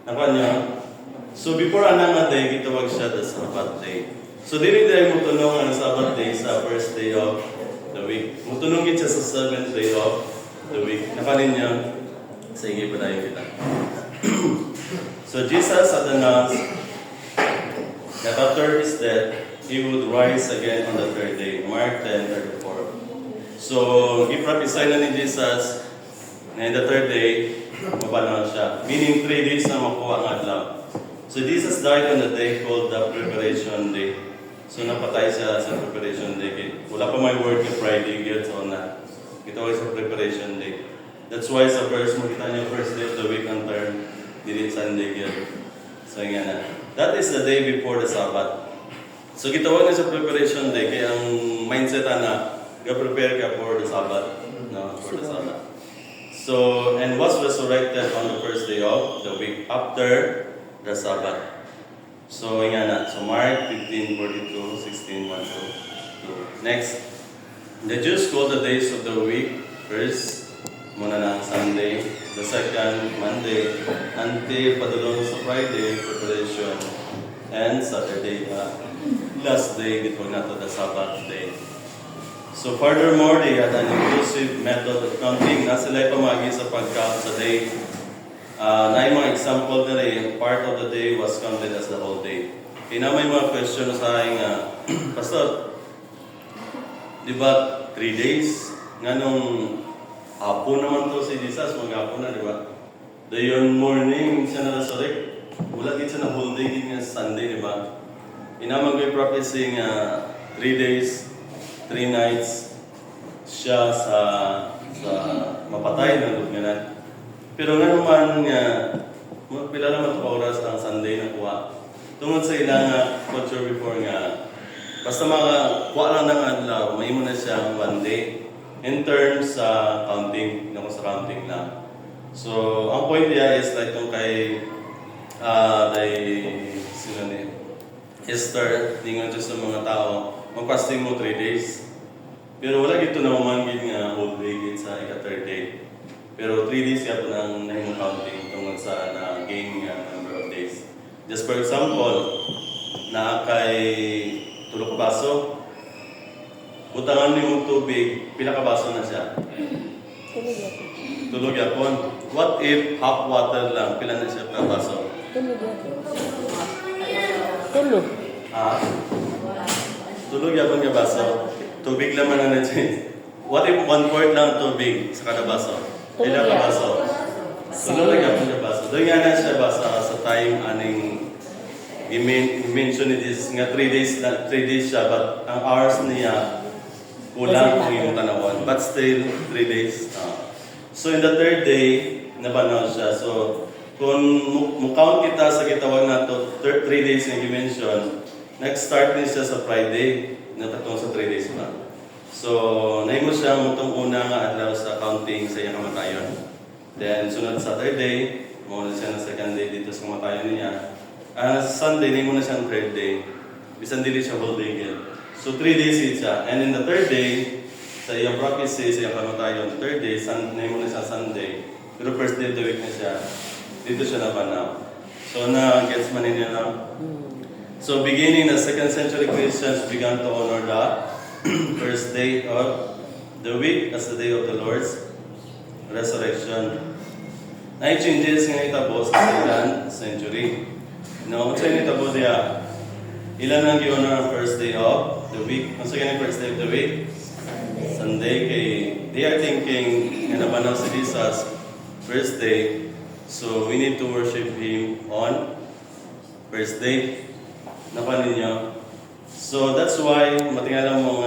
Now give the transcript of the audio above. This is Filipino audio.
Naka niya? So before ana nga day, gitawag siya the Sabbath day. So dili day mo tunong ang Sabbath day sa first day of the week. Mo tunong gid siya sa seventh day of the week. Naka niya? Sige pa tayo kita. So Jesus had announced that after his death, he would rise again on the third day. Mark 10:34. So, giprophesy na ni Jesus na in the third day, mabanaw siya. Meaning 3 days na makuha ang adlaw. So, Jesus died on the day called the Preparation Day. So, napatay siya sa Preparation Day. Wala pa may word ni Friday, yun so na. Ito ay sa Preparation Day. That's why sa verse, makita niyo first day of the week ang term, dili Sunday yun. So, nga na. That is the day before the Sabbath. So, gitawag na sa Preparation Day, kaya ang mindset na, prepare ka for the Sabbath. No, for the Sabbath. So, and was resurrected on the first day of the week after the Sabbath. So, nga na. So, Mark 15:42, 16:1-2. Next. The Jews called the days of the week first, muna na Sunday, the second, Monday, until padulong sa Friday, preparation, and Saturday, last day, gitawag na to the Sabbath day. So furthermore, they had an inclusive method of counting na sila pamagi sa pag-count sa day. Na yung mga example na rin, part of the day was counted as the whole day. Kaya na may mga question sa aking, Pastor, di ba 3 days? Nga nung hapon naman to si Jesus, mag-hapon na, di ba? Dayon morning, siya na-resurrect. Wala din siya na whole day, din nga Sunday, di ba? Inamag may prophecy nga 3 days, 3 nights siya sa mapatay ng lugnanan. Pero nga naman nga, pila naman ito oras ang Sunday na kuha. Tungod sa ilang culture before nga, basta makakuha lang ng adlaw, may mo na siya 1 day. In terms sa counting, na sa counting lang. So, ang point niya is like kung kay sino ni Esther, ningon siya sa mga tao, mag-fasting mo 3 days. Pero wala gito na mamangin nga whole day git sa ika-third day. Pero 3 days ka po nang nahimong counting tungkol sa na-gain nga number of days. Just for example, na kay tulog ka baso, utangan mo yung tubig, pila ka baso na siya? Tulog yapon. What if half water lang, pila na siya ka baso? Tulog. Tulog yapon ka baso. Tubig laman na siya. What if 1/4 lang tubig sa kada baso? Pila ka baso? Tulog yapon ka baso. Doon nga na siya basa sa time aning i-mention ni Jesus nga 3 days siya, but ang hours niya kulang kung yung tanawan. But still, 3 days. So in the third day, nabanaw siya. So, kung mukount kita sa gitawag na to 3 days na i-mention, next start din siya sa Friday, natatong sa 3 days pa. So, nahimo siya mutong una nga adlaw sa counting sa iyang kamatayon. Then, sunod sa third day, muna siya na second day dito sa kamatayon niya. Sunday, nahimo na siya ang third day. Bisan dili siya whole day again. So, 3 days siya. And in the third day, sa iyang prophecy, sa iyang kamatayon, third day, nahimo na siya Sunday. Pero first day of the week na siya. Dito siya nabanaw. So, na-gets man ninyo lang? So, beginning the 2nd century Christians began to honor the first day of the week as the day of the Lord's resurrection. Na-changes nga itabo sa 2nd century. No, sa itabo diya, ilan ang gi-honor ang first day of the week? Kung sa ganyan first day of the week? Sunday. Kay they are thinking na nabanaw si Jesus first day. So, we need to worship Him on first day. Napanin niyo? So, that's why, matingala mo nga